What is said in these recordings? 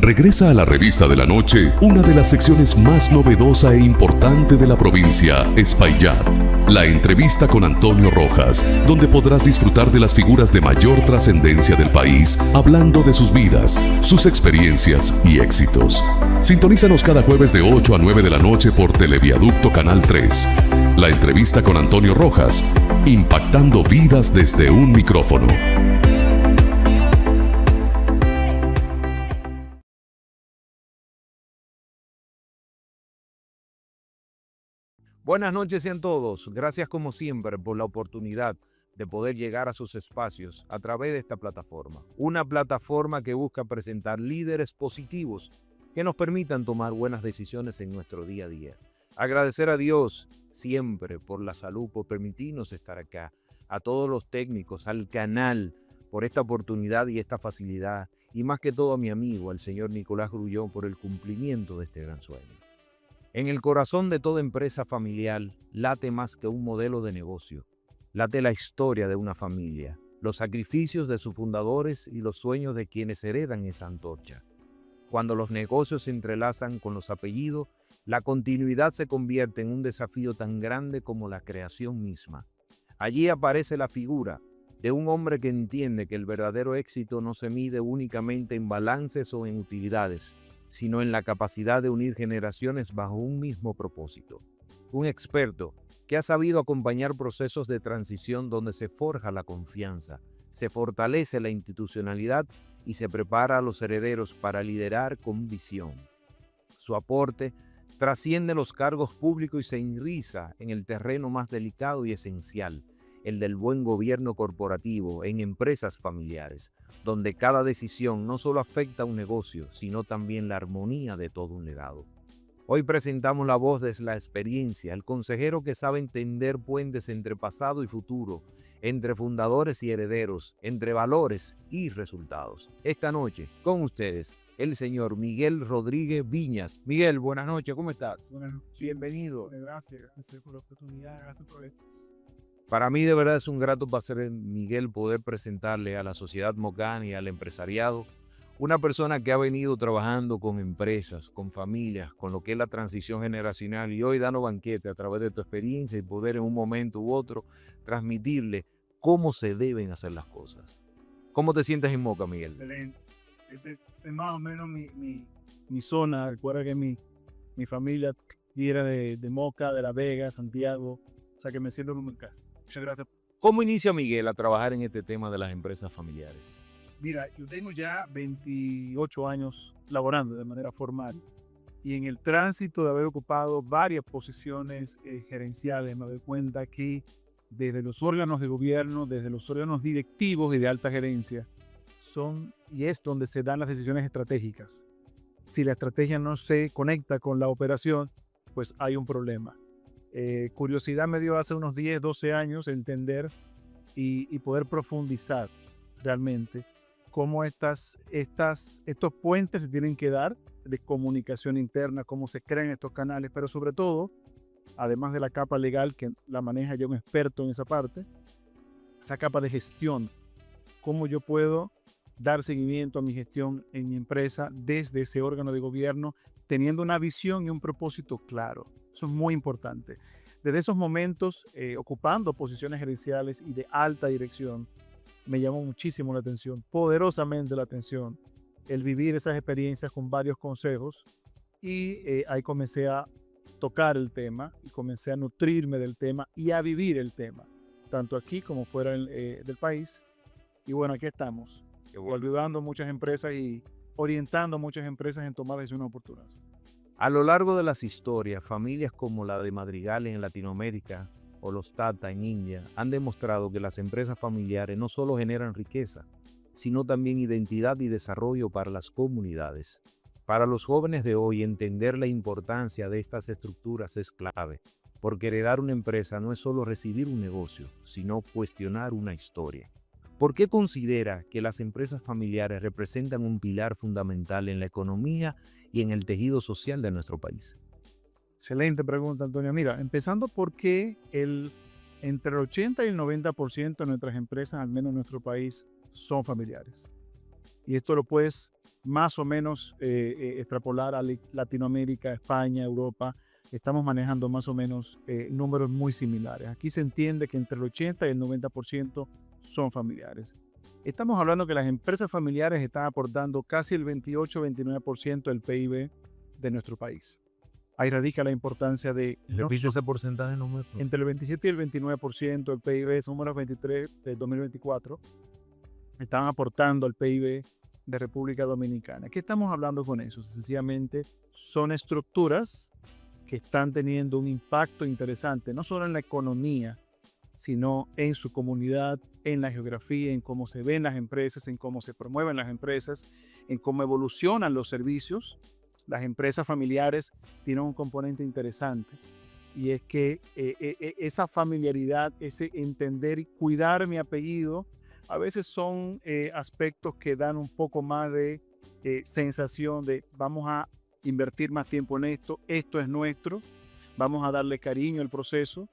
Regresa a la revista de la noche una de las secciones más novedosa e importante de la provincia, Espaillat. La entrevista con Antonio Rojas, donde podrás disfrutar de las figuras de mayor trascendencia del país, hablando de sus vidas, sus experiencias y éxitos. Sintonízanos cada jueves de 8 a 9 de la noche por Televiaducto Canal 3. La entrevista con Antonio Rojas, impactando vidas desde un micrófono. Buenas noches a todos. Gracias como siempre por la oportunidad de poder llegar a sus espacios a través de esta plataforma. Una plataforma que busca presentar líderes positivos que nos permitan tomar buenas decisiones en nuestro día a día. Agradecer a Dios siempre por la salud, por permitirnos estar acá. A todos los técnicos, al canal, por esta oportunidad y esta facilidad. Y más que todo a mi amigo, al señor Nicolás Grullón, por el cumplimiento de este gran sueño. En el corazón de toda empresa familiar late más que un modelo de negocio. Late la historia de una familia, los sacrificios de sus fundadores y los sueños de quienes heredan esa antorcha. Cuando los negocios se entrelazan con los apellidos, la continuidad se convierte en un desafío tan grande como la creación misma. Allí aparece la figura de un hombre que entiende que el verdadero éxito no se mide únicamente en balances o en utilidades, sino en la capacidad de unir generaciones bajo un mismo propósito. Un experto que ha sabido acompañar procesos de transición donde se forja la confianza, se fortalece la institucionalidad y se prepara a los herederos para liderar con visión. Su aporte trasciende los cargos públicos y se enriza en el terreno más delicado y esencial, el del buen gobierno corporativo en empresas familiares, donde cada decisión no solo afecta a un negocio, sino también la armonía de todo un legado. Hoy presentamos la voz de la experiencia, el consejero que sabe entender puentes entre pasado y futuro, entre fundadores y herederos, entre valores y resultados. Esta noche, con ustedes, el señor Miguel Rodríguez Viñas. Miguel, buenas noches, ¿cómo estás? Buenas noches. Bienvenido. Gracias por la oportunidad, gracias por esto. Para mí de verdad es un grato placer, Miguel, poder presentarle a la sociedad mocana y al empresariado una persona que ha venido trabajando con empresas, con familias, con lo que es la transición generacional y hoy dando banquete a través de tu experiencia y poder en un momento u otro transmitirle cómo se deben hacer las cosas. ¿Cómo te sientes en Moca, Miguel? Excelente. Este es más o menos mi zona. Recuerda que mi familia era de Moca, de La Vega, Santiago. O sea que me siento como en casa. Muchas gracias. ¿Cómo inicia Miguel a trabajar en este tema de las empresas familiares? Mira, yo tengo ya 28 años laborando de manera formal y en el tránsito de haber ocupado varias posiciones gerenciales me doy cuenta que desde los órganos de gobierno, desde los órganos directivos y de alta gerencia, es donde se dan las decisiones estratégicas. Si la estrategia no se conecta con la operación, pues hay un problema. Curiosidad me dio hace unos 10, 12 años entender y poder profundizar realmente cómo estos puentes se tienen que dar de comunicación interna, cómo se crean estos canales, pero sobre todo, además de la capa legal que la maneja ya un experto en esa parte, esa capa de gestión, cómo yo puedo dar seguimiento a mi gestión en mi empresa desde ese órgano de gobierno, teniendo una visión y un propósito claro. Eso es muy importante. Desde esos momentos, ocupando posiciones gerenciales y de alta dirección, me llamó muchísimo la atención, poderosamente la atención, el vivir esas experiencias con varios consejos y ahí comencé a tocar el tema y comencé a nutrirme del tema y a vivir el tema, tanto aquí como fuera del país. Y bueno, aquí estamos, ayudando a muchas empresas y orientando a muchas empresas en tomar decisiones oportunas. A lo largo de las historias, familias como la de Madrigal en Latinoamérica o los Tata en India han demostrado que las empresas familiares no solo generan riqueza, sino también identidad y desarrollo para las comunidades. Para los jóvenes de hoy, entender la importancia de estas estructuras es clave, porque heredar una empresa no es solo recibir un negocio, sino cuestionar una historia. ¿Por qué considera que las empresas familiares representan un pilar fundamental en la economía y en el tejido social de nuestro país? Excelente pregunta, Antonio. Mira, empezando porque entre el 80 y el 90% de nuestras empresas, al menos en nuestro país, son familiares. Y esto lo puedes más o menos extrapolar a Latinoamérica, España, Europa, estamos manejando más o menos números muy similares. Aquí se entiende que entre el 80 y el 90% son familiares. Estamos hablando que las empresas familiares están aportando casi el 28-29% del PIB de nuestro país. Ahí radica la importancia de... Repite ese porcentaje, no me... Entre el 27 y el 29% del PIB, números 23 de 2024, están aportando al PIB de República Dominicana. ¿Qué estamos hablando con eso? Sencillamente son estructuras que están teniendo un impacto interesante, no solo en la economía, sino en su comunidad, en la geografía, en cómo se ven las empresas, en cómo se promueven las empresas, en cómo evolucionan los servicios. Las empresas familiares tienen un componente interesante y es que esa familiaridad, ese entender y cuidar mi apellido, a veces son aspectos que dan un poco más de sensación de vamos a invertir más tiempo en esto, esto es nuestro, vamos a darle cariño al proceso,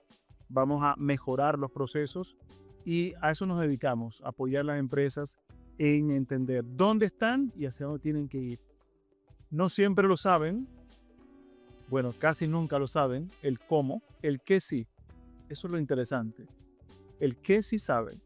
vamos a mejorar los procesos y a eso nos dedicamos, a apoyar a las empresas en entender dónde están y hacia dónde tienen que ir. No siempre lo saben, bueno, casi nunca lo saben, el cómo, el qué sí. Eso es lo interesante. El qué sí saben,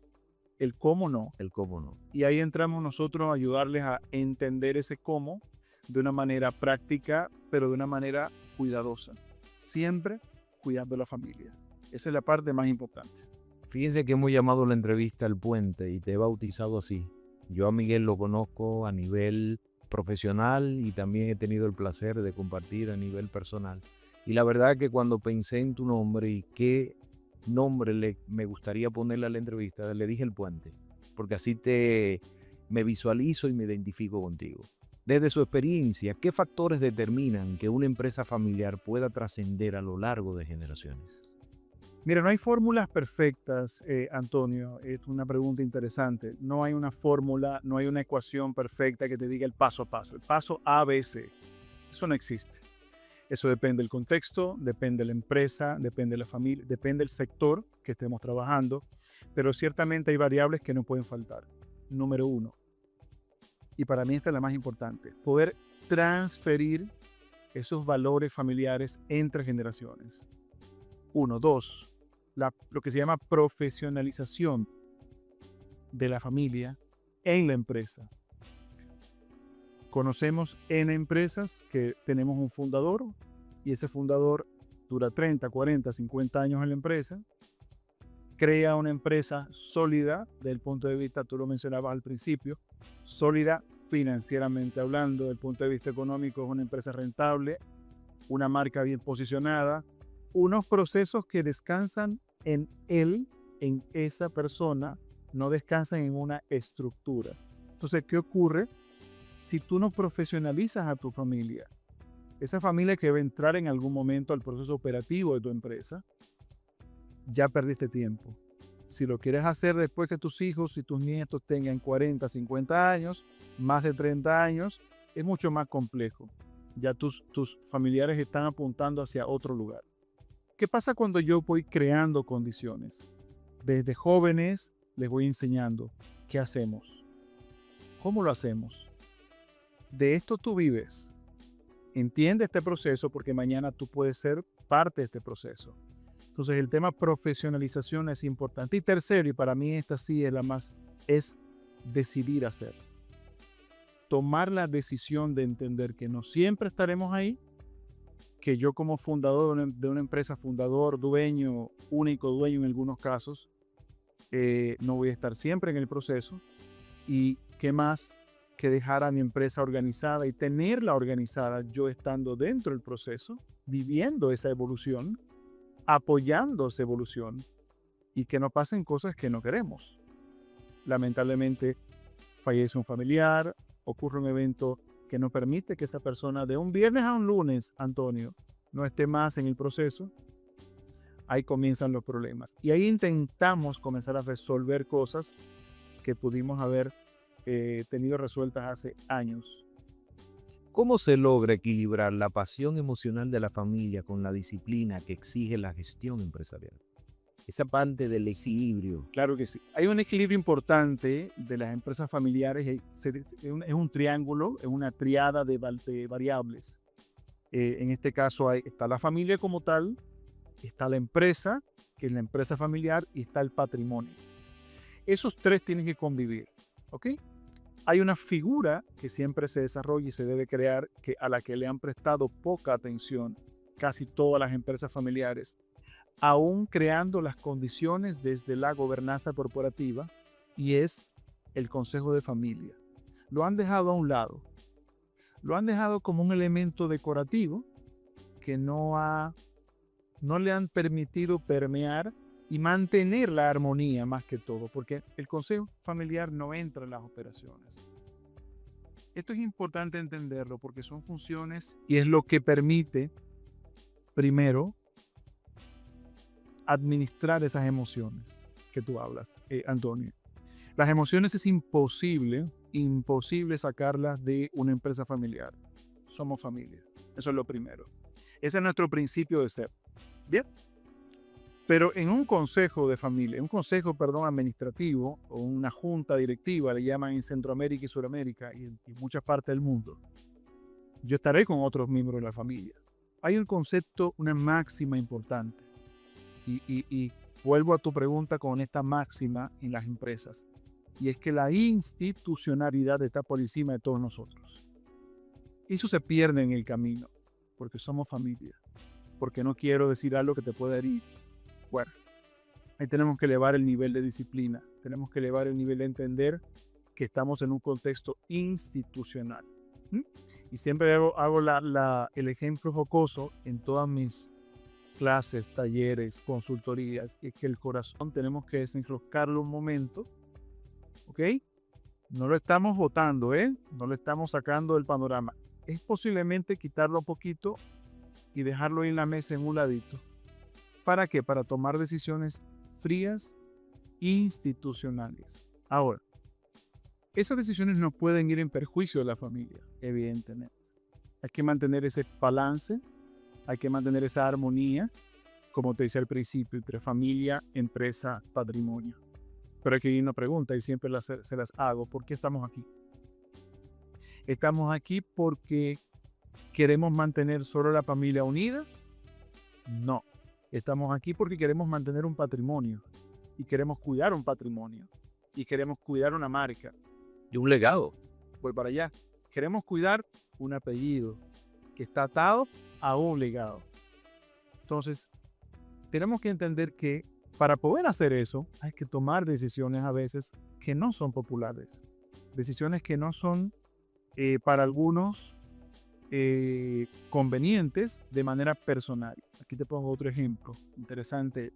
el cómo no. El cómo no. Y ahí entramos nosotros a ayudarles a entender ese cómo de una manera práctica, pero de una manera cuidadosa. Siempre cuidando a la familia. Esa es la parte más importante. Fíjense que hemos llamado la entrevista El Puente y te he bautizado así. Yo a Miguel lo conozco a nivel profesional y también he tenido el placer de compartir a nivel personal. Y la verdad que cuando pensé en tu nombre y qué nombre me gustaría ponerle a la entrevista, le dije El Puente, porque así me visualizo y me identifico contigo. Desde su experiencia, ¿qué factores determinan que una empresa familiar pueda trascender a lo largo de generaciones? Mira, no hay fórmulas perfectas, Antonio. Es una pregunta interesante. No hay una fórmula, no hay una ecuación perfecta que te diga el paso a paso. El paso A, B, C. Eso no existe. Eso depende del contexto, depende de la empresa, depende de la familia, depende del sector que estemos trabajando. Pero ciertamente hay variables que no pueden faltar. Número uno, y para mí esta es la más importante, poder transferir esos valores familiares entre generaciones. Uno, dos, lo que se llama profesionalización de la familia en la empresa. Conocemos en empresas que tenemos un fundador y ese fundador dura 30, 40, 50 años en la empresa, crea una empresa sólida desde el punto de vista, tú lo mencionabas al principio, sólida financieramente hablando, desde el punto de vista económico es una empresa rentable, una marca bien posicionada, unos procesos que descansan en él, en esa persona, no descansan en una estructura. Entonces, ¿qué ocurre si tú no profesionalizas a tu familia? Esa familia que va a entrar en algún momento al proceso operativo de tu empresa, ya perdiste tiempo. Si lo quieres hacer después que tus hijos y tus nietos tengan 40, 50 años, más de 30 años, es mucho más complejo. Ya tus familiares están apuntando hacia otro lugar. ¿Qué pasa cuando yo voy creando condiciones? Desde jóvenes les voy enseñando qué hacemos, cómo lo hacemos. De esto tú vives. Entiende este proceso porque mañana tú puedes ser parte de este proceso. Entonces el tema profesionalización es importante. Y tercero, y para mí esta sí es la más, es decidir hacer. Tomar la decisión de entender que no siempre estaremos ahí, que yo como fundador de una empresa, fundador, dueño, único dueño en algunos casos, no voy a estar siempre en el proceso. Y qué más que dejar a mi empresa organizada y tenerla organizada yo estando dentro del proceso, viviendo esa evolución, apoyando esa evolución y que no pasen cosas que no queremos. Lamentablemente fallece un familiar, ocurre un evento que no permite que esa persona de un viernes a un lunes, Antonio, no esté más en el proceso. Ahí comienzan los problemas. Y ahí intentamos comenzar a resolver cosas que pudimos haber tenido resueltas hace años. ¿Cómo se logra equilibrar la pasión emocional de la familia con la disciplina que exige la gestión empresarial? esa parte del equilibrio. Claro que sí. Hay un equilibrio importante de las empresas familiares. Es un triángulo, es una triada de variables. En este caso está la familia como tal, está la empresa, que es la empresa familiar, y está el patrimonio. Esos tres tienen que convivir, ¿ok? Hay una figura que siempre se desarrolla y se debe crear, a la que le han prestado poca atención casi todas las empresas familiares, aún creando las condiciones desde la gobernanza corporativa, y es el consejo de familia. Lo han dejado a un lado. Lo han dejado como un elemento decorativo que no le han permitido permear y mantener la armonía más que todo, porque el consejo familiar no entra en las operaciones. Esto es importante entenderlo porque son funciones y es lo que permite, primero, administrar esas emociones que tú hablas, Antonio. Las emociones es imposible sacarlas de una empresa familiar. Somos familia. Eso es lo primero. Ese es nuestro principio de ser. Bien. Pero en un consejo de familia, administrativo o una junta directiva, le llaman en Centroamérica y Sudamérica y en muchas partes del mundo, yo estaré con otros miembros de la familia. Hay un concepto, una máxima importante. Y vuelvo a tu pregunta con esta máxima en las empresas. Y es que la institucionalidad está por encima de todos nosotros. Eso se pierde en el camino, porque somos familia. Porque no quiero decir algo que te pueda herir. Bueno, ahí tenemos que elevar el nivel de disciplina. Tenemos que elevar el nivel de entender que estamos en un contexto institucional. Y siempre hago el ejemplo jocoso en todas mis clases, talleres, consultorías, es que el corazón tenemos que desenroscarlo un momento, ¿ok? No lo estamos botando, no lo estamos sacando del panorama. Es posiblemente quitarlo un poquito y dejarlo en la mesa en un ladito. ¿Para qué? Para tomar decisiones frías, institucionales. Ahora, esas decisiones no pueden ir en perjuicio de la familia, evidentemente. Hay que mantener ese balance, hay que mantener esa armonía, como te decía al principio, entre familia, empresa, patrimonio. Pero aquí hay una pregunta y siempre se las hago. ¿Por qué estamos aquí? ¿Estamos aquí porque queremos mantener solo la familia unida? No. Estamos aquí porque queremos mantener un patrimonio y queremos cuidar un patrimonio y queremos cuidar una marca. Y un legado. Voy para allá. Queremos cuidar un apellido que está atado a un legado. Entonces, tenemos que entender que para poder hacer eso hay que tomar decisiones a veces que no son populares. Decisiones que no son para algunos convenientes de manera personal. Aquí te pongo otro ejemplo interesante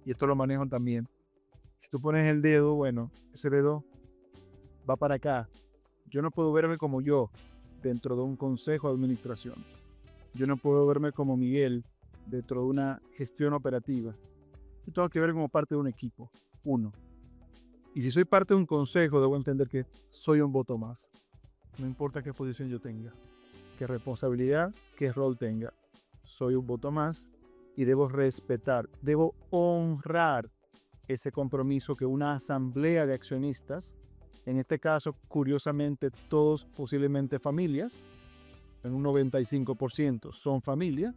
y esto lo manejo también. Si tú pones el dedo, bueno, ese dedo va para acá. Yo no puedo verme como yo dentro de un consejo de administración. Yo no puedo verme como Miguel dentro de una gestión operativa. Yo tengo que ver como parte de un equipo, uno. Y si soy parte de un consejo, debo entender que soy un voto más. No importa qué posición yo tenga, qué responsabilidad, qué rol tenga. Soy un voto más y debo respetar, debo honrar ese compromiso que una asamblea de accionistas, en este caso, curiosamente, todos posiblemente familias, en un 95% son familia.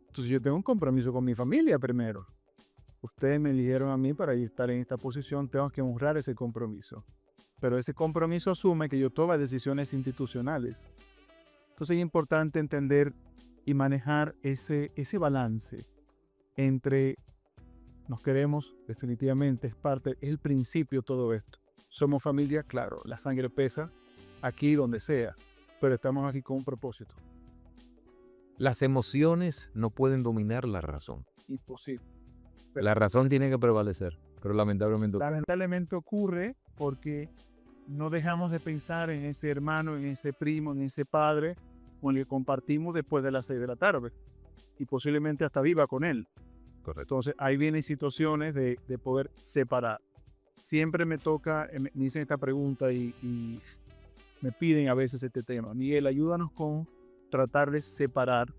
Entonces yo tengo un compromiso con mi familia primero. Ustedes me eligieron a mí para estar en esta posición, tengo que honrar ese compromiso. Pero ese compromiso asume que yo tome decisiones institucionales. Entonces es importante entender y manejar ese balance entre nos queremos, definitivamente es el principio de todo esto. Somos familia, claro, la sangre pesa aquí donde sea, pero estamos aquí con un propósito. Las emociones no pueden dominar la razón. Imposible. La razón tiene que prevalecer, pero Lamentablemente ocurre porque no dejamos de pensar en ese hermano, en ese primo, en ese padre con el que compartimos después de las 6 de la tarde y posiblemente hasta viva con él. Correcto. Entonces ahí vienen situaciones de poder separar. Siempre me toca, me dicen esta pregunta y me piden a veces este tema. Miguel, ayúdanos con tratar de separar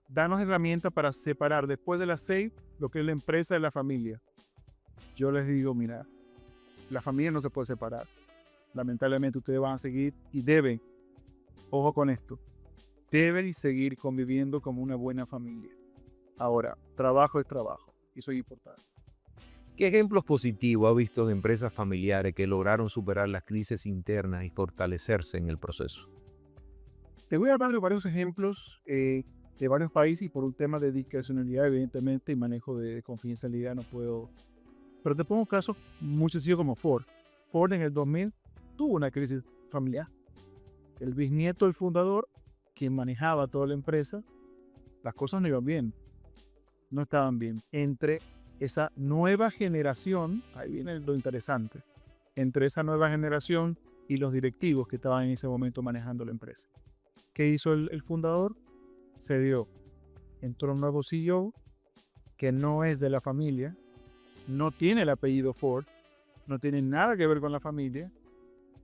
danos herramientas para separar después de las 6 lo que es la empresa de la familia. Yo les digo, mira, la familia no se puede separar. Lamentablemente ustedes van a seguir y deben, ojo con esto, deben seguir conviviendo como una buena familia. Ahora, trabajo es trabajo y eso es importante. ¿Qué ejemplos positivos ha visto de empresas familiares que lograron superar las crisis internas y fortalecerse en el proceso? Te voy a hablar de varios ejemplos de varios países y por un tema de discrecionalidad, evidentemente, y manejo de confidencialidad no puedo. Pero te pongo un caso muy sencillo como Ford. Ford en el 2000 tuvo una crisis familiar. El bisnieto del fundador, quien manejaba toda la empresa, las cosas no iban bien. No estaban bien. Entre esa nueva generación, ahí viene lo interesante, entre esa nueva generación y los directivos que estaban en ese momento manejando la empresa. ¿Qué hizo el fundador? Cedió. Entró un nuevo CEO que no es de la familia, no tiene el apellido Ford, no tiene nada que ver con la familia,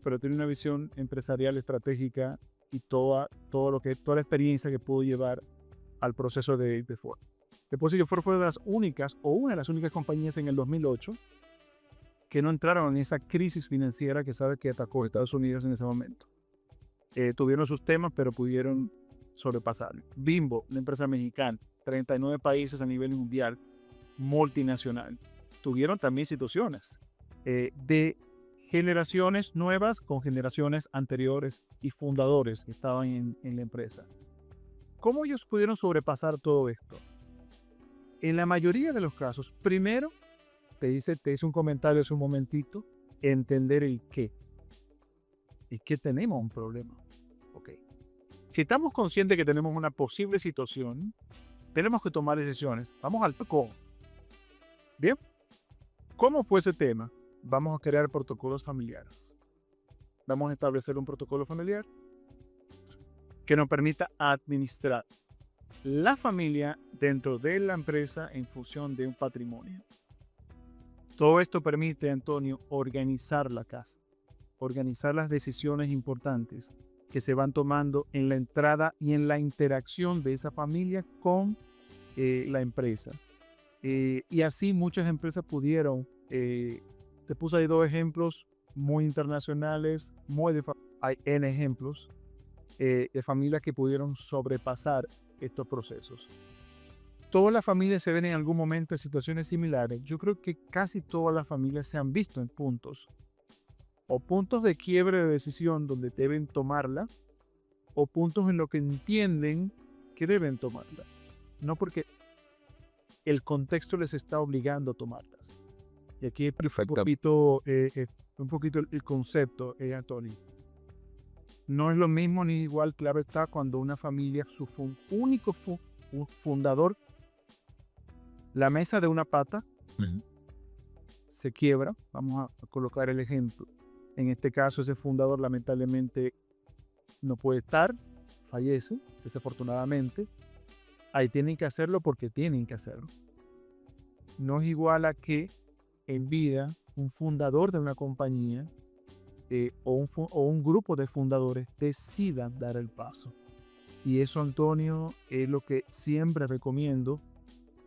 pero tiene una visión empresarial estratégica y toda la experiencia que pudo llevar al proceso de Ford. Después de que Ford fue de las únicas, o una de las únicas compañías en el 2008 que no entraron en esa crisis financiera que sabe que atacó a Estados Unidos en ese momento. Tuvieron sus temas, pero pudieron sobrepasarlo. Bimbo, una empresa mexicana, 39 países a nivel mundial, multinacional. Tuvieron también situaciones de generaciones nuevas con generaciones anteriores y fundadores que estaban en la empresa. ¿Cómo ellos pudieron sobrepasar todo esto? En la mayoría de los casos, primero te hice un comentario hace un momentito, entender el qué. Y que tenemos un problema. Okay. Si estamos conscientes que tenemos una posible situación, tenemos que tomar decisiones. Vamos al cómo. Bien. ¿Cómo fue ese tema? Vamos a crear protocolos familiares. Vamos a establecer un protocolo familiar que nos permita administrar la familia dentro de la empresa en función de un patrimonio. Todo esto permite, Antonio, organizar la casa, organizar las decisiones importantes que se van tomando en la entrada y en la interacción de esa familia con la empresa. Y así muchas empresas pudieron, te puse ahí 2 ejemplos muy internacionales, hay N ejemplos de familias que pudieron sobrepasar estos procesos. Todas las familias se ven en algún momento en situaciones similares. Yo creo que casi todas las familias se han visto en puntos de quiebre de decisión donde deben tomarla, o puntos en los que entienden que deben tomarla. No porque el contexto les está obligando a tomarlas. Y aquí es un poquito el concepto, Antonio. No es lo mismo ni igual, claro está, cuando una familia, su único fundador, la mesa de una pata, se quiebra. Vamos a colocar el ejemplo. En este caso, ese fundador lamentablemente no puede estar, fallece, desafortunadamente. Ahí tienen que hacerlo porque tienen que hacerlo. No es igual a que en vida un fundador de una compañía o un grupo de fundadores decidan dar el paso. Y eso, Antonio, es lo que siempre recomiendo.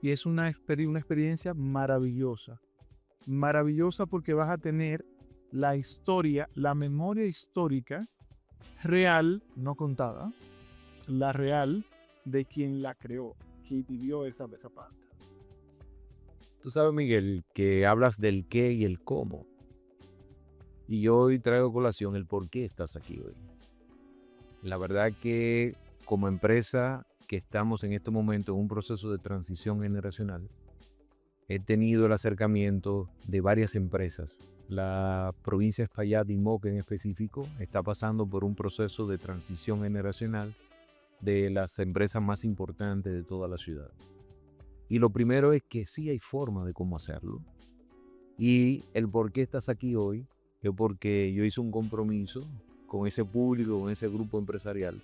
Y es una experiencia maravillosa. Maravillosa porque vas a tener la historia, la memoria histórica real, no contada, la real de quien la creó, quien vivió esa parte. Tú sabes, Miguel, que hablas del qué y el cómo. Y yo hoy traigo a colación el por qué estás aquí hoy. La verdad que como empresa que estamos en este momento en un proceso de transición generacional, he tenido el acercamiento de varias empresas. La provincia de Espaillat y Moca en específico está pasando por un proceso de transición generacional de las empresas más importantes de toda la ciudad. Y lo primero es que sí hay forma de cómo hacerlo. Y el por qué estás aquí hoy es porque yo hice un compromiso con ese público, con ese grupo empresarial,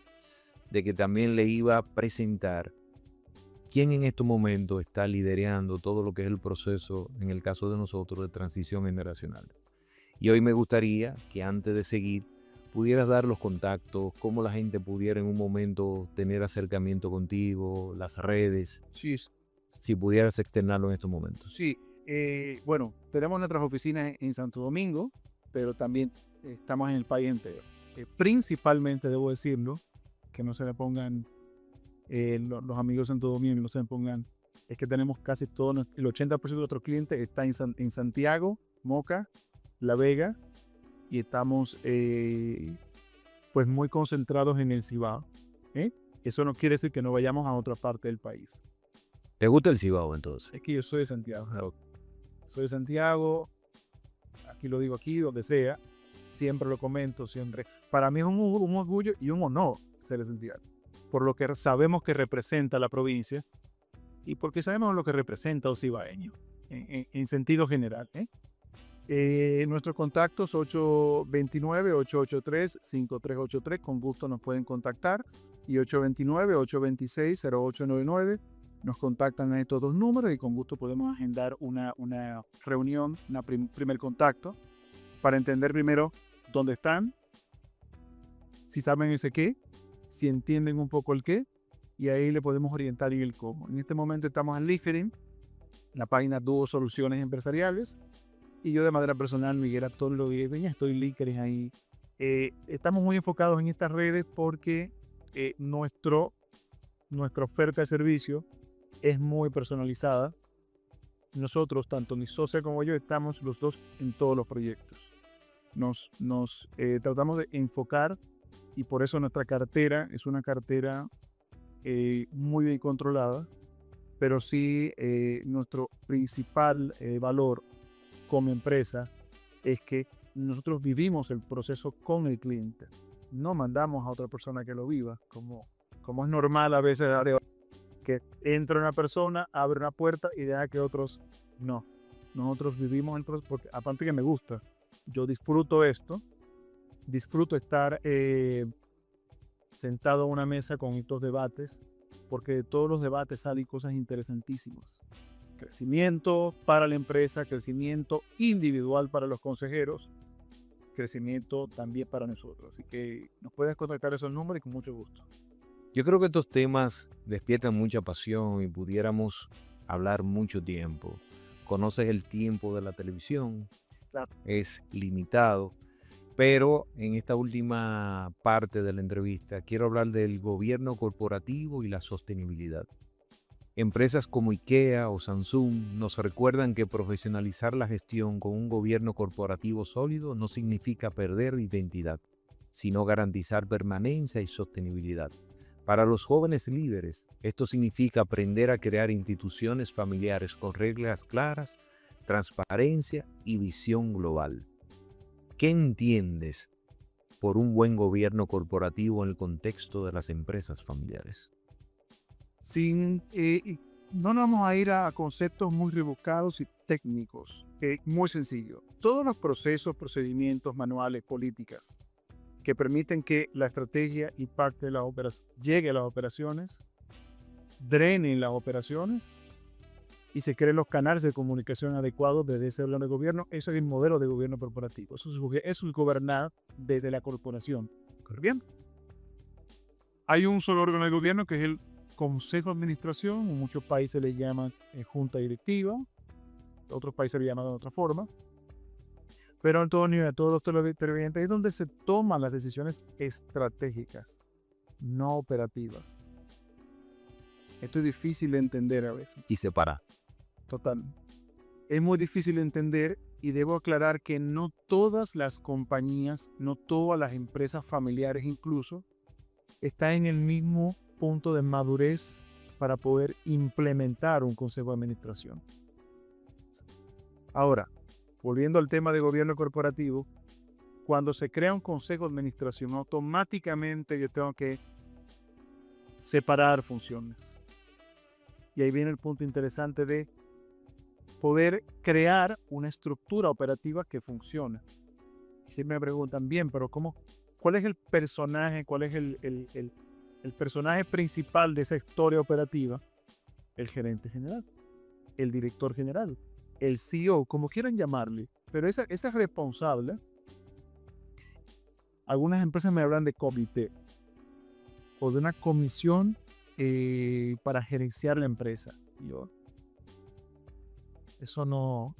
de que también le iba a presentar quién en estos momentos está liderando todo lo que es el proceso, en el caso de nosotros, de transición generacional. Y hoy me gustaría que antes de seguir pudieras dar los contactos, cómo la gente pudiera en un momento tener acercamiento contigo, las redes, Sí, si pudieras externarlo en estos momentos. sí. Bueno, tenemos nuestras oficinas en Santo Domingo, pero también estamos en el país entero. Principalmente, debo decirlo, que no se le pongan los amigos de Santo Domingo, no se le pongan, es que tenemos casi todo, el 80% de nuestros clientes está en Santiago, Moca, La Vega, y estamos pues muy concentrados en el Cibao. Eso no quiere decir que no vayamos a otra parte del país. ¿Te gusta el Cibao entonces? Es que yo soy de Santiago. Soy de Santiago, aquí lo digo aquí, donde sea, siempre lo comento, siempre. Para mí es un orgullo y un honor ser de Santiago, por lo que sabemos que representa la provincia y porque sabemos lo que representa un cibaeño, en sentido general. Nuestros contactos 829-883-5383, con gusto nos pueden contactar, y 829-826-0899. Nos contactan a estos dos números y con gusto podemos agendar una reunión, primer contacto, para entender primero dónde están, si saben ese qué, si entienden un poco el qué, y ahí le podemos orientar y el cómo. En este momento estamos en LinkedIn, la página Dúo Soluciones Empresariales, y yo de manera personal, Miguel Antonio Villeveña, estoy en LinkedIn ahí. Estamos muy enfocados en estas redes porque nuestra oferta de servicio es muy personalizada. Nosotros, tanto mi socia como yo, estamos los dos en todos los proyectos. Nos tratamos de enfocar, y por eso nuestra cartera es una cartera muy bien controlada, pero sí nuestro principal valor como empresa es que nosotros vivimos el proceso con el cliente. No mandamos a otra persona que lo viva, como es normal a veces que entra una persona, abre una puerta y deja que otros no. Nosotros vivimos el proceso, porque aparte que me gusta, yo disfruto esto, disfruto estar sentado a una mesa con estos debates, porque de todos los debates salen cosas interesantísimas. Crecimiento para la empresa, crecimiento individual para los consejeros, crecimiento también para nosotros. Así que nos puedes contactar esos números y con mucho gusto. Yo creo que estos temas despiertan mucha pasión y pudiéramos hablar mucho tiempo. Conoces el tiempo de la televisión, Claro. es limitado, pero en esta última parte de la entrevista quiero hablar del gobierno corporativo y la sostenibilidad. Empresas como IKEA o Samsung nos recuerdan que profesionalizar la gestión con un gobierno corporativo sólido no significa perder identidad, sino garantizar permanencia y sostenibilidad. Para los jóvenes líderes, esto significa aprender a crear instituciones familiares con reglas claras, transparencia y visión global. ¿Qué entiendes por un buen gobierno corporativo en el contexto de las empresas familiares? No nos vamos a ir a conceptos muy rebuscados y técnicos. Muy sencillo. Todos los procesos, procedimientos, manuales, políticas que permiten que la estrategia y parte de las operaciones llegue a las operaciones, drenen las operaciones y se creen los canales de comunicación adecuados desde ese órgano de gobierno. Eso es el modelo de gobierno corporativo. Eso es el gobernar desde la corporación. ¿Bien? Hay un solo órgano de gobierno que es el Consejo de Administración. En muchos países le llaman Junta Directiva. Otros países le llaman de otra forma. Pero Antonio, a todos los televidentes, es donde se toman las decisiones estratégicas, no operativas. Esto es difícil de entender a veces. Y separar. Total. Es muy difícil de entender y debo aclarar que no todas las compañías, no todas las empresas familiares incluso, están en el mismo punto de madurez para poder implementar un consejo de administración. Ahora, volviendo al tema de gobierno corporativo, cuando se crea un consejo de administración, automáticamente yo tengo que separar funciones. Y ahí viene el punto interesante de poder crear una estructura operativa que funcione. Si me preguntan, bien, pero ¿cuál es el personaje? ¿Cuál es el personaje principal de esa historia operativa? El gerente general, el director general, el CEO, como quieran llamarle, pero esa es responsable. Algunas empresas me hablan de comité o de una comisión para gerenciar la empresa. Y yo, eso no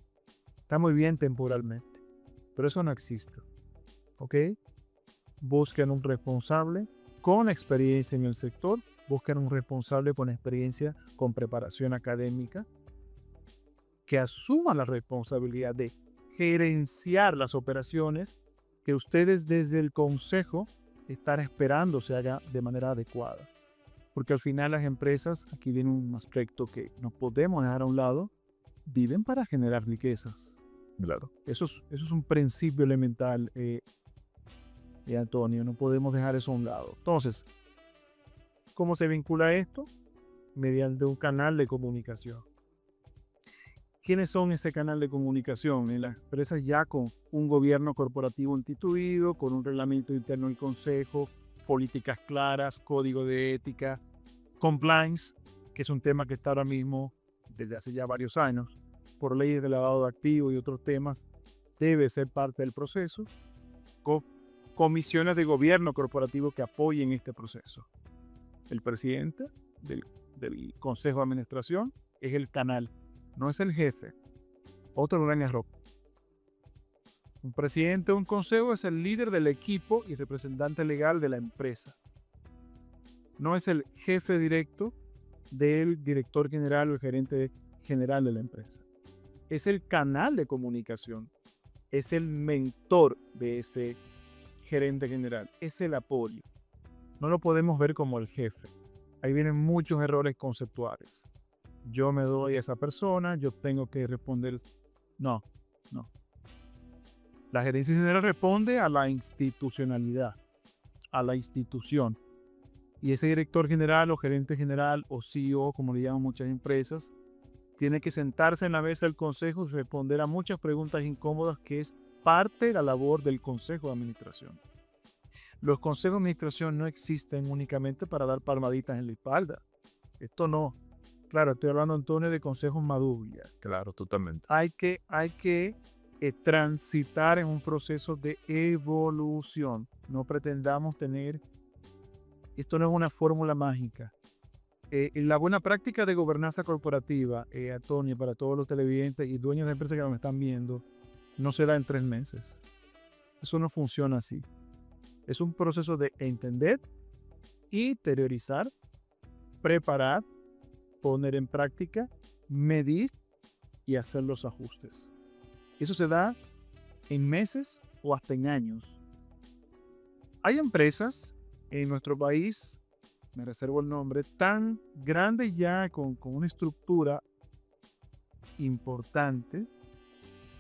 está muy bien temporalmente, pero eso no existe. ¿Ok? Busquen un responsable con experiencia en el sector, busquen un responsable con experiencia, con preparación académica, que asuma la responsabilidad de gerenciar las operaciones que ustedes desde el consejo están esperando se haga de manera adecuada. Porque al final las empresas, aquí viene un aspecto que no podemos dejar a un lado, viven para generar riquezas. Claro. Eso es un principio elemental, Antonio, no podemos dejar eso a un lado. Entonces, ¿cómo se vincula esto? Mediante un canal de comunicación. ¿Quiénes son ese canal de comunicación? En las empresas ya con un gobierno corporativo instituido, con un reglamento interno del consejo, políticas claras, código de ética, compliance, que es un tema que está ahora mismo desde hace ya varios años, por leyes de lavado de activos y otros temas, debe ser parte del proceso. Comisiones de gobierno corporativo que apoyen este proceso. El presidente del consejo de administración es el canal, no es el jefe. Otro gran error. Un presidente de un consejo es el líder del equipo y representante legal de la empresa. No es el jefe directo del director general o el gerente general de la empresa. Es el canal de comunicación. Es el mentor de ese gerente general. Es el apoyo. No lo podemos ver como el jefe. Ahí vienen muchos errores conceptuales. Yo me doy a esa persona, yo tengo que responder. No. La gerencia general responde a la institucionalidad, a la institución. Y ese director general o gerente general o CEO, como le llaman muchas empresas, tiene que sentarse en la mesa del consejo y responder a muchas preguntas incómodas que es parte de la labor del consejo de administración. Los consejos de administración no existen únicamente para dar palmaditas en la espalda. Esto no. Claro, estoy hablando, Antonio, de consejos maduros ya. Claro, totalmente. Hay que transitar en un proceso de evolución. No pretendamos tener... Esto no es una fórmula mágica. La buena práctica de gobernanza corporativa, Antonio, para todos los televidentes y dueños de empresas que nos están viendo, no será en 3 meses. Eso no funciona así. Es un proceso de entender, interiorizar, preparar, poner en práctica, medir y hacer los ajustes. Eso se da en meses o hasta en años. Hay empresas en nuestro país, me reservo el nombre, tan grandes ya con una estructura importante,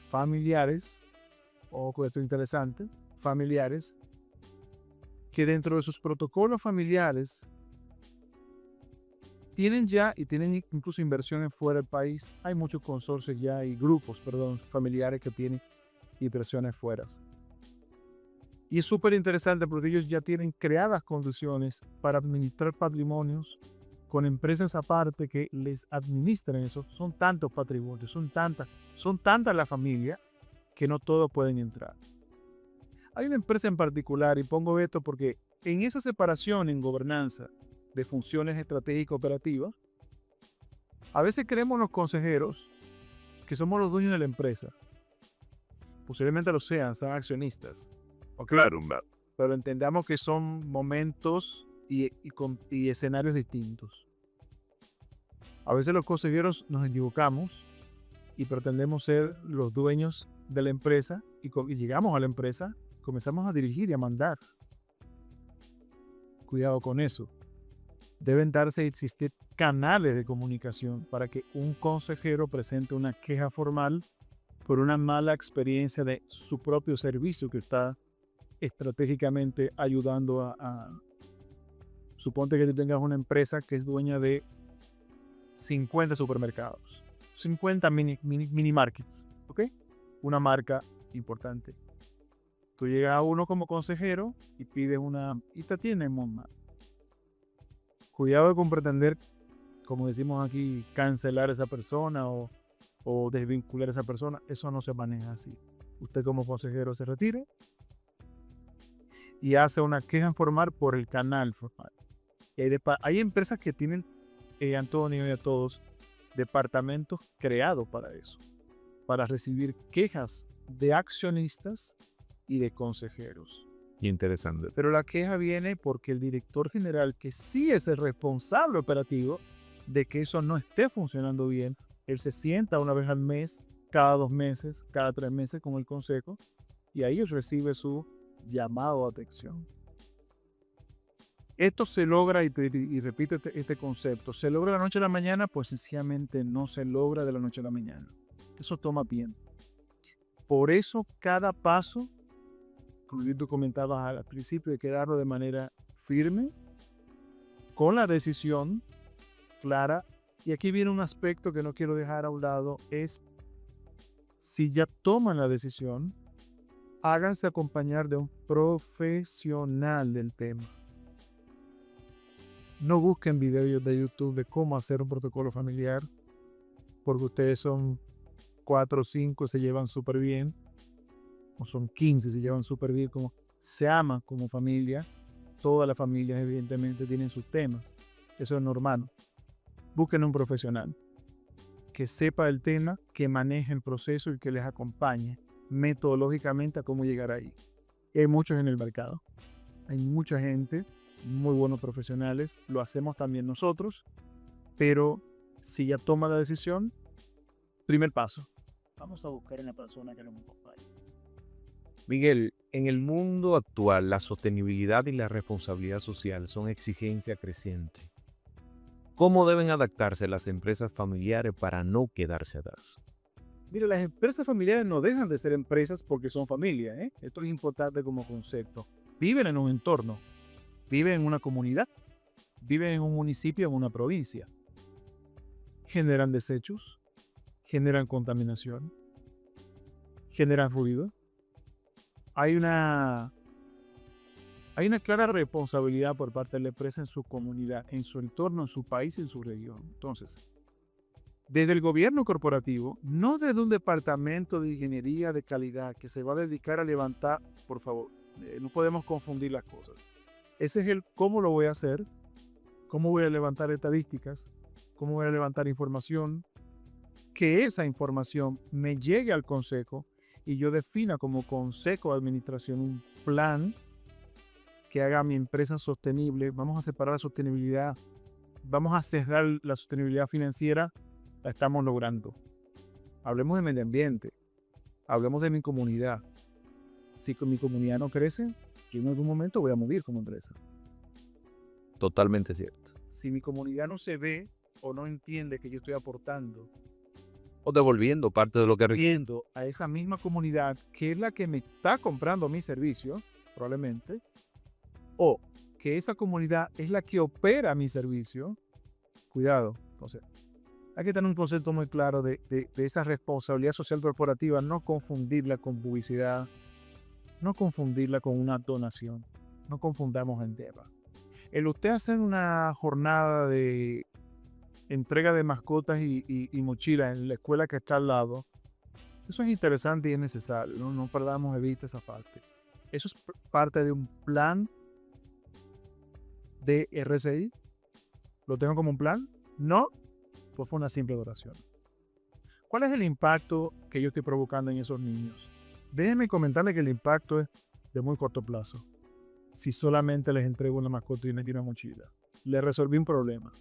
familiares, ojo, esto es interesante, familiares, que dentro de sus protocolos familiares tienen incluso inversiones fuera del país. Hay muchos consorcios ya y grupos, familiares que tienen inversiones fuera. Y es súper interesante porque ellos ya tienen creadas condiciones para administrar patrimonios con empresas aparte que les administran eso. Son tantos patrimonios, son tantas la familia que no todos pueden entrar. Hay una empresa en particular, y pongo esto porque en esa separación en gobernanza de funciones estratégicas operativas, a veces creemos los consejeros que somos los dueños de la empresa. Posiblemente lo sean accionistas. Claro. Pero entendamos que son momentos y escenarios distintos. A veces los consejeros nos equivocamos y pretendemos ser los dueños de la empresa y llegamos a la empresa, comenzamos a dirigir y a mandar. Cuidado con eso. Deben existir canales de comunicación para que un consejero presente una queja formal por una mala experiencia de su propio servicio que está estratégicamente ayudando a suponte que tú tengas una empresa que es dueña de 50 supermercados, 50 mini markets, ¿ok? Una marca importante. Tú llegas a uno como consejero y pides y te atienden muy mal. Cuidado con pretender, como decimos aquí, cancelar a esa persona o desvincular a esa persona. Eso no se maneja así. Usted como consejero se retire, y hace una queja formal por el canal formal. Y hay empresas que tienen, Antonio y a todos, departamentos creados para eso, para recibir quejas de accionistas y de consejeros. Interesante. Pero la queja viene porque el director general, que sí es el responsable operativo de que eso no esté funcionando bien, él se sienta una vez al mes, cada 2 meses, cada 3 meses con el consejo, y ahí recibe su llamado a atención. Esto se logra, y repito este concepto, ¿se logra de la noche a la mañana? Pues sencillamente no se logra de la noche a la mañana. Eso toma tiempo. Por eso cada paso, como tú comentabas al principio, hay que darlo de manera firme, con la decisión clara. Y aquí viene un aspecto que no quiero dejar a un lado, es si ya toman la decisión, háganse acompañar de un profesional del tema. No busquen videos de YouTube de cómo hacer un protocolo familiar, porque ustedes son 4 o 5 y se llevan súper bien, o son 15 y se llevan súper bien, como se aman como familia. Todas las familias evidentemente tienen sus temas, eso es normal. Busquen un profesional que sepa el tema, que maneje el proceso y que les acompañe metodológicamente a cómo llegar ahí. Y hay muchos en el mercado, hay mucha gente, muy buenos profesionales, lo hacemos también nosotros, pero si ya toma la decisión, primer paso, vamos a buscar en la persona que nos acompañe. Miguel, en el mundo actual, la sostenibilidad y la responsabilidad social son exigencia creciente. ¿Cómo deben adaptarse las empresas familiares para no quedarse atrás? Mira, las empresas familiares no dejan de ser empresas porque son familia, ¿eh? Esto es importante como concepto. Viven en un entorno, viven en una comunidad, viven en un municipio, en una provincia. Generan desechos, generan contaminación, generan ruido. Hay una clara responsabilidad por parte de la empresa en su comunidad, en su entorno, en su país y en su región. Entonces, desde el gobierno corporativo, no desde un departamento de ingeniería de calidad que se va a dedicar a levantar, por favor, no podemos confundir las cosas. Ese es el cómo lo voy a hacer, cómo voy a levantar estadísticas, cómo voy a levantar información, que esa información me llegue al consejo y yo defina como consejo de administración un plan que haga a mi empresa sostenible. Vamos a separar la sostenibilidad, vamos a cerrar la sostenibilidad financiera, la estamos logrando. Hablemos de medio ambiente, hablemos de mi comunidad. Si mi comunidad no crece, yo en algún momento voy a morir como empresa. Totalmente cierto. Si mi comunidad no se ve o no entiende que yo estoy aportando, O devolviendo parte de lo que viendo a esa misma comunidad que es la que me está comprando mi servicio, probablemente, o que esa comunidad es la que opera mi servicio, cuidado. Entonces, hay que tener un concepto muy claro de esa responsabilidad social corporativa, no confundirla con publicidad, no confundirla con una donación, no confundamos el tema. El usted hacer una jornada de entrega de mascotas y mochilas en la escuela que está al lado, eso es interesante y es necesario, no perdamos de vista esa parte. Eso es parte de un plan de RCI. ¿Lo tengo como un plan? No, pues fue una simple donación. ¿Cuál es el impacto que yo estoy provocando en esos niños? Déjenme comentarles que el impacto es de muy corto plazo. Si solamente les entrego una mascota y una mochila, les resolví un problema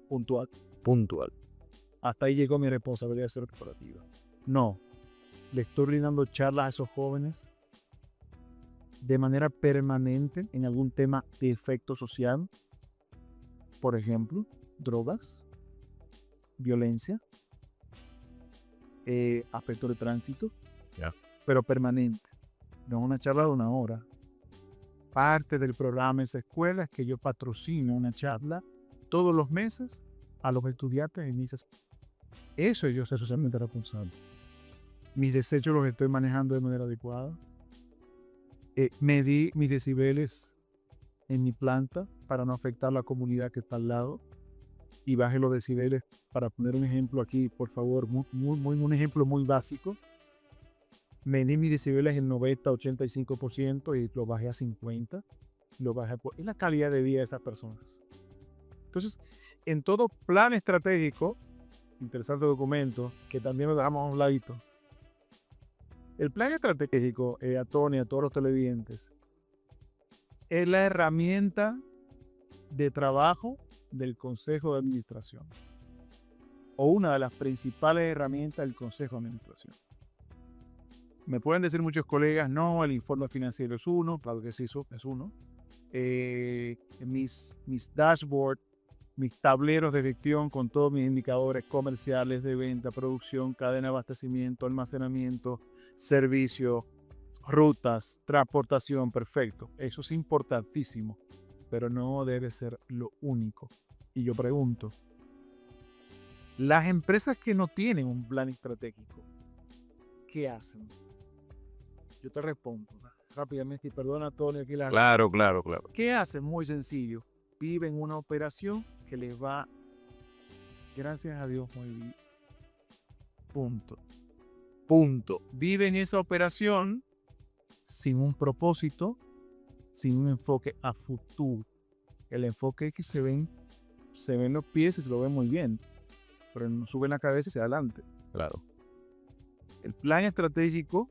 puntual. Hasta ahí llegó mi responsabilidad corporativa. No, le estoy brindando charlas a esos jóvenes de manera permanente en algún tema de efecto social. Por ejemplo, drogas, violencia, aspectos de tránsito, pero permanente. No es una charla de 1 hora. Parte del programa de esa escuela es que yo patrocino una charla todos los meses a los estudiantes en mis escuelas. Eso es yo ser socialmente responsable. Mis desechos los estoy manejando de manera adecuada. Medí mis decibeles en mi planta para no afectar la comunidad que está al lado. Y bajé los decibeles, para poner un ejemplo aquí, por favor, un ejemplo muy básico. Medí mis decibeles en 90, 85% y lo bajé a 50. Es la calidad de vida de esas personas. Entonces, en todo plan estratégico, interesante documento, que también lo dejamos a un ladito. El plan estratégico, a Tony, a todos los televidentes, es la herramienta de trabajo del Consejo de Administración, o una de las principales herramientas del Consejo de Administración. Me pueden decir muchos colegas, no, el informe financiero es uno, claro que sí, eso es uno. Mis dashboards, mis tableros de gestión con todos mis indicadores comerciales de venta, producción, cadena de abastecimiento, almacenamiento, servicio, rutas, transportación, perfecto. Eso es importantísimo, pero no debe ser lo único. Y yo pregunto, las empresas que no tienen un plan estratégico, ¿qué hacen? Yo te respondo rápidamente y perdona Antonio aquí la... Claro. ¿Qué hacen? Muy sencillo. Viven una operación que les va, gracias a Dios, muy bien. Punto. Viven esa operación sin un propósito, sin un enfoque a futuro. El enfoque es que se ven los pies y se lo ven muy bien, pero no suben la cabeza y se adelante. Claro. El plan estratégico,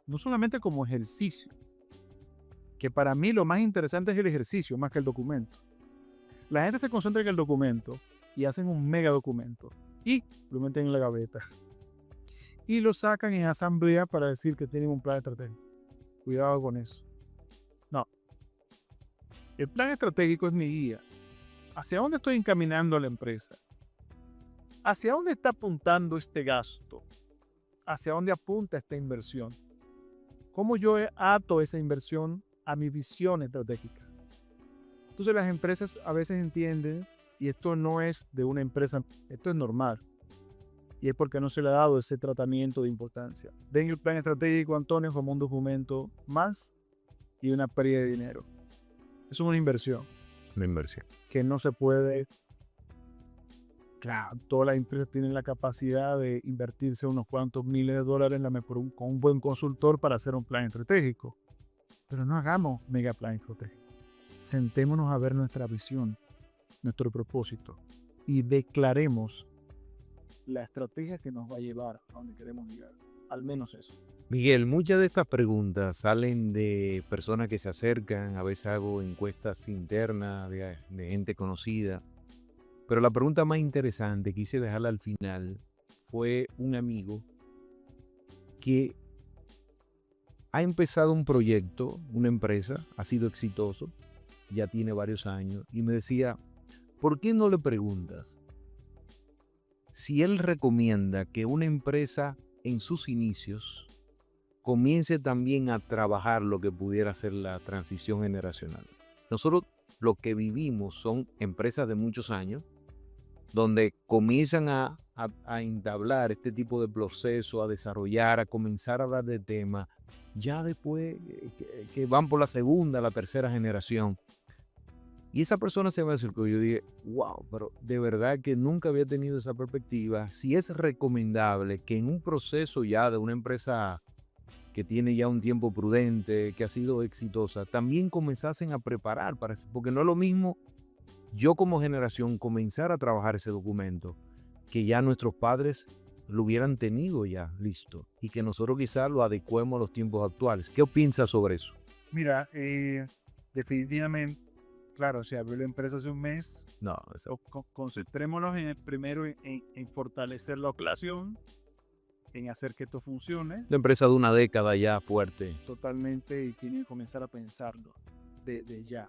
no solamente como ejercicio, que para mí lo más interesante es el ejercicio más que el documento. La gente se concentra en el documento y hacen un mega documento y lo meten en la gaveta y lo sacan en asamblea para decir que tienen un plan estratégico. Cuidado con eso. No. El plan estratégico es mi guía. ¿Hacia dónde estoy encaminando a la empresa? ¿Hacia dónde está apuntando este gasto? ¿Hacia dónde apunta esta inversión? ¿Cómo yo ato esa inversión a mi visión estratégica? Entonces las empresas a veces entienden, y esto no es de una empresa, esto es normal, y es porque no se le ha dado ese tratamiento de importancia. Ven el plan estratégico, Antonio, como un documento más y una pérdida de dinero. Es una inversión. Una inversión. Que no se puede... Claro, todas las empresas tienen la capacidad de invertirse unos cuantos miles de dólares con un buen consultor para hacer un plan estratégico. Pero no hagamos mega plan estratégico. Sentémonos a ver nuestra visión, nuestro propósito y declaremos la estrategia que nos va a llevar a donde queremos llegar. Al menos eso. Miguel, muchas de estas preguntas salen de personas que se acercan, a veces hago encuestas internas de gente conocida. Pero la pregunta más interesante, quise dejarla al final, fue un amigo que ha empezado un proyecto, una empresa, ha sido exitoso, ya tiene varios años, y me decía, ¿por qué no le preguntas si él recomienda que una empresa en sus inicios comience también a trabajar lo que pudiera ser la transición generacional? Nosotros lo que vivimos son empresas de muchos años, donde comienzan a entablar este tipo de proceso, a desarrollar, a comenzar a hablar de temas, ya después que van por la segunda, la tercera generación. Y esa persona se me acercó y yo dije, wow, pero de verdad que nunca había tenido esa perspectiva. Si es recomendable que en un proceso ya de una empresa que tiene ya un tiempo prudente, que ha sido exitosa, también comenzasen a preparar para eso, porque no es lo mismo yo como generación comenzar a trabajar ese documento que ya nuestros padres lo hubieran tenido ya listo y que nosotros quizás lo adecuemos a los tiempos actuales. ¿Qué piensas sobre eso? Mira, definitivamente, claro, se abrió la empresa hace un mes. No, concentrémonos primero en fortalecer la operación, en hacer que esto funcione. La empresa de una década ya fuerte. Totalmente, y tienen que comenzar a pensarlo de ya.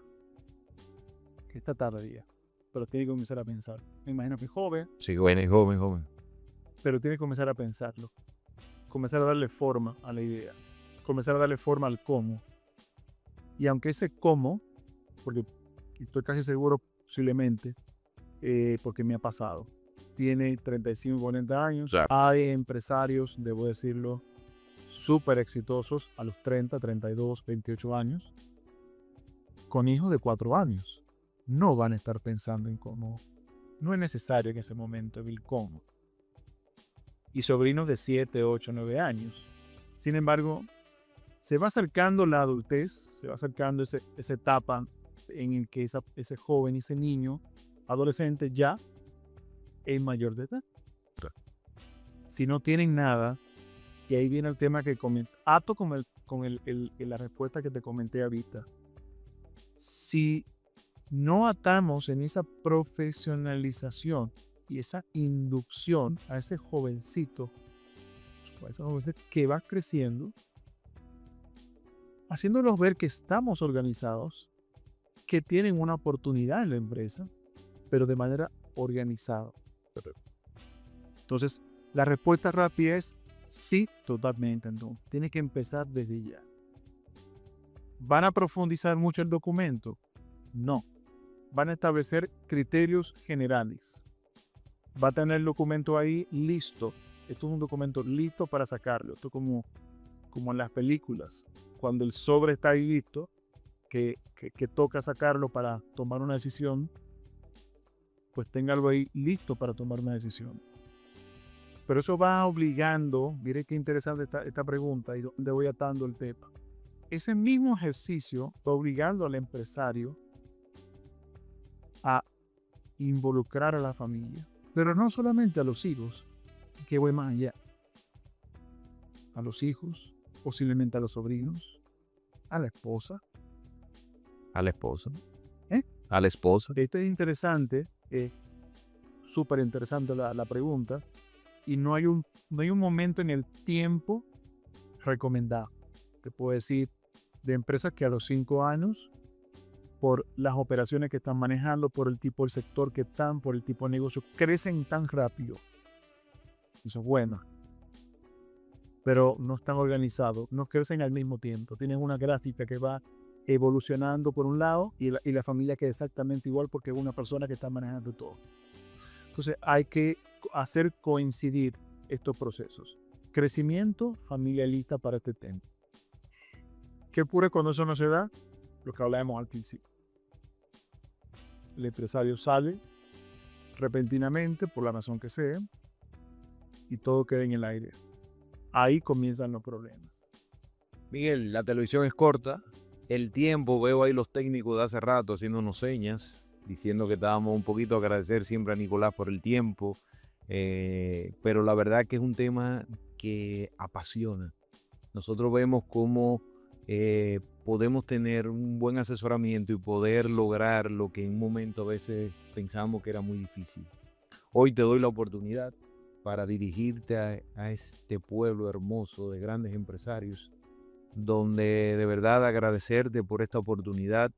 Esta tarde ya. Pero tiene que comenzar a pensar. Me imagino que es joven. Sí, joven. Pero tiene que comenzar a pensarlo. Comenzar a darle forma a la idea. Comenzar a darle forma al cómo. Y aunque ese cómo, porque estoy casi seguro posiblemente, porque me ha pasado, tiene 35, 40 años. Claro. Hay empresarios, debo decirlo, súper exitosos a los 30, 32, 28 años, con hijos de 4 años. No van a estar pensando en cómo. No es necesario en ese momento el cómo. y sobrinos de 7, 8, 9 años. Sin embargo, se va acercando la adultez, se va acercando esa etapa en el que ese joven, ese niño, adolescente ya es mayor de edad. Si no tienen nada, y ahí viene el tema que ato con la respuesta que te comenté ahorita. Si no atamos en esa profesionalización y esa inducción a ese jovencito, a esa jovencita que va creciendo, haciéndolos ver que estamos organizados, que tienen una oportunidad en la empresa, pero de manera organizada. Entonces, la respuesta rápida es sí, totalmente. Entonces, tiene que empezar desde ya. ¿Van a profundizar mucho el documento? No. Van a establecer criterios generales. Va a tener el documento ahí listo. Esto es un documento listo para sacarlo. Esto es como en las películas. Cuando el sobre está ahí listo, que toca sacarlo para tomar una decisión, pues téngalo ahí listo para tomar una decisión. Pero eso va obligando, mire qué interesante esta pregunta y dónde voy atando el tema. Ese mismo ejercicio va obligando al empresario a involucrar a la familia, pero no solamente a los hijos, que voy más allá. A los hijos, posiblemente a los sobrinos, a la esposa. A la esposa. ¿Eh? A la esposa. Esto es interesante, súper interesante la pregunta, y no hay un momento en el tiempo recomendado. Te puedo decir de empresas que a los 5 años, por las operaciones que están manejando, por el tipo de sector que están, por el tipo de negocio, crecen tan rápido. Eso es bueno. Pero no están organizados, no crecen al mismo tiempo. Tienen una gráfica que va evolucionando por un lado y la familia queda exactamente igual porque es una persona que está manejando todo. Entonces hay que hacer coincidir estos procesos. Crecimiento, familia lista para este tema. ¿Qué ocurre cuando eso no se da? Lo que hablábamos al principio. El empresario sale repentinamente, por la razón que sea, y todo queda en el aire. Ahí comienzan los problemas. Miguel, la televisión es corta. El tiempo, veo ahí los técnicos de hace rato haciéndonos señas, diciendo que estábamos un poquito a agradecer siempre a Nicolás por el tiempo. Pero la verdad que es un tema que apasiona. Nosotros vemos cómo podemos tener un buen asesoramiento y poder lograr lo que en un momento a veces pensamos que era muy difícil. Hoy te doy la oportunidad para dirigirte a este pueblo hermoso de grandes empresarios, donde de verdad agradecerte por esta oportunidad.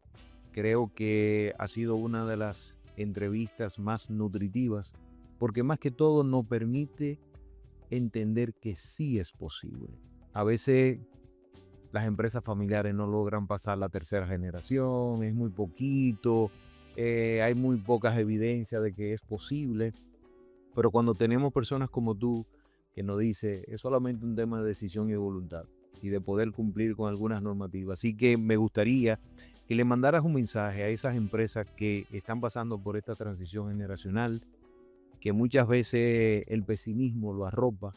Creo que ha sido una de las entrevistas más nutritivas, porque más que todo nos permite entender que sí es posible. A veces las empresas familiares no logran pasar la tercera generación, es muy poquito, hay muy pocas evidencias de que es posible, pero cuando tenemos personas como tú que nos dice es solamente un tema de decisión y de voluntad y de poder cumplir con algunas normativas. Así que me gustaría que le mandaras un mensaje a esas empresas que están pasando por esta transición generacional, que muchas veces el pesimismo lo arropa,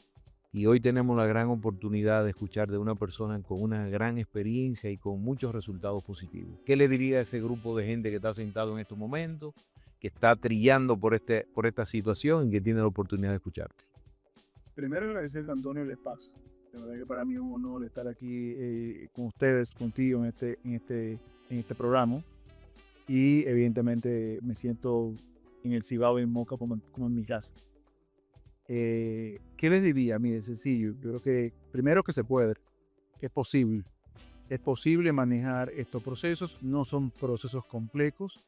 y hoy tenemos la gran oportunidad de escuchar de una persona con una gran experiencia y con muchos resultados positivos. ¿Qué le diría a ese grupo de gente que está sentado en estos momentos, que está trillando por esta situación y que tiene la oportunidad de escucharte? Primero agradecerte, Antonio, el espacio. De verdad que para mí es un honor estar aquí con ustedes, contigo en este programa. Y evidentemente me siento en el Cibao y en Moca como en mi casa. ¿Qué les diría? Mire, sencillo. Yo creo que primero que se puede, que es posible. Es posible manejar estos procesos. No son procesos complejos.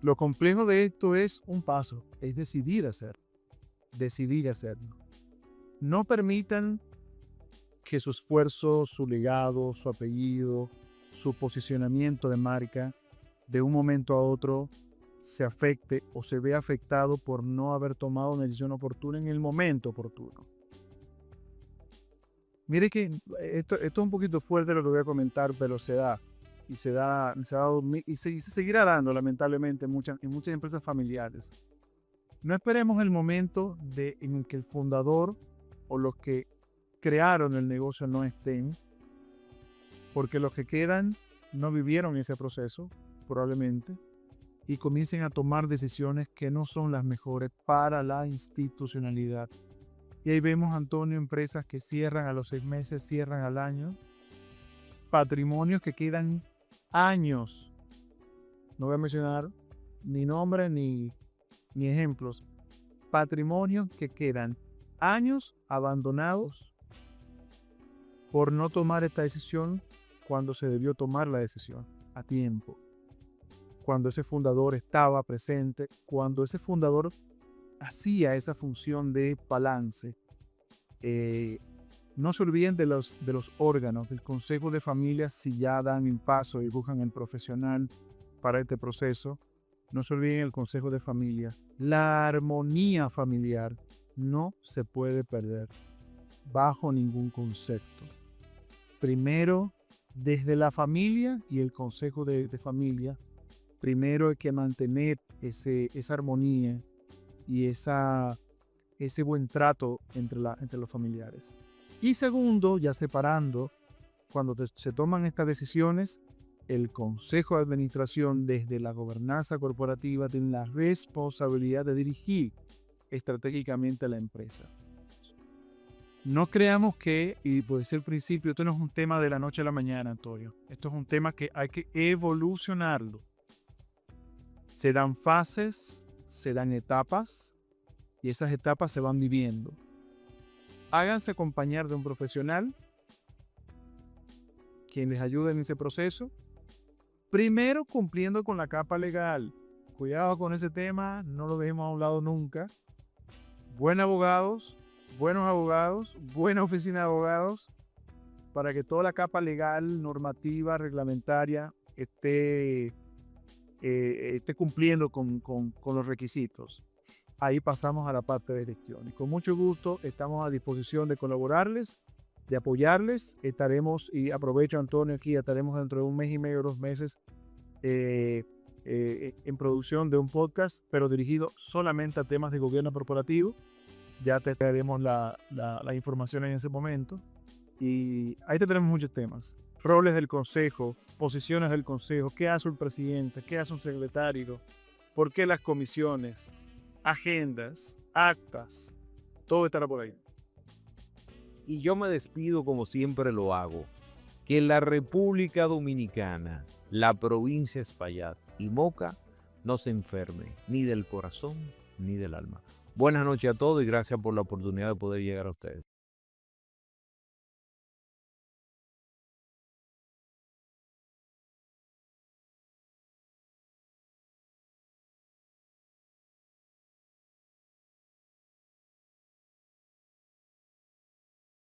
Lo complejo de esto es un paso, es decidir hacerlo. Decidir hacerlo. No permitan que su esfuerzo, su legado, su apellido, su posicionamiento de marca, de un momento a otro se afecte o se vea afectado por no haber tomado una decisión oportuna en el momento oportuno. Mire que esto es un poquito fuerte lo que voy a comentar, pero se da. Y se seguirá dando lamentablemente en muchas empresas familiares. No esperemos el momento en que el fundador o los que crearon el negocio no estén, porque los que quedan no vivieron ese proceso, probablemente, y comiencen a tomar decisiones que no son las mejores para la institucionalidad. Y ahí vemos, Antonio, empresas que cierran a los 6 meses, cierran al año, patrimonios que quedan años. No voy a mencionar ni nombres ni ejemplos. Patrimonios que quedan años abandonados por no tomar esta decisión cuando se debió tomar la decisión a tiempo. Cuando ese fundador estaba presente, cuando ese fundador hacía esa función de balance. No se olviden de los órganos, del consejo de familia, si ya dan el paso y buscan el profesional para este proceso. No se olviden el consejo de familia. La armonía familiar no se puede perder bajo ningún concepto. Primero, desde la familia y el consejo de familia, primero hay que mantener esa armonía y ese buen trato entre los familiares. Y segundo, ya separando, cuando se toman estas decisiones, el consejo de administración desde la gobernanza corporativa tiene la responsabilidad de dirigir estratégicamente a la empresa. No creamos que, y puede ser el principio, esto no es un tema de la noche a la mañana, Antonio. Esto es un tema que hay que evolucionarlo. Se dan fases, se dan etapas, y esas etapas se van viviendo. Háganse acompañar de un profesional quien les ayude en ese proceso. Primero, cumpliendo con la capa legal. Cuidado con ese tema, no lo dejemos a un lado nunca. Buenos abogados, buena oficina de abogados, para que toda la capa legal, normativa, reglamentaria esté cumpliendo con los requisitos. Ahí pasamos a la parte de gestión. Y con mucho gusto estamos a disposición de colaborarles, de apoyarles. Estaremos, y aprovecho, Antonio, aquí estaremos dentro de 1 mes y medio, 2 meses, en producción de un podcast, pero dirigido solamente a temas de gobierno corporativo. Ya te daremos la información en ese momento. Y ahí te tenemos muchos temas. Roles del consejo, posiciones del consejo, qué hace un presidente, qué hace un secretario, por qué las comisiones, agendas, actas, todo estará por ahí. Y yo me despido como siempre lo hago. Que la República Dominicana, la provincia de Espaillat y Moca no se enferme ni del corazón ni del alma. Buenas noches a todos y gracias por la oportunidad de poder llegar a ustedes.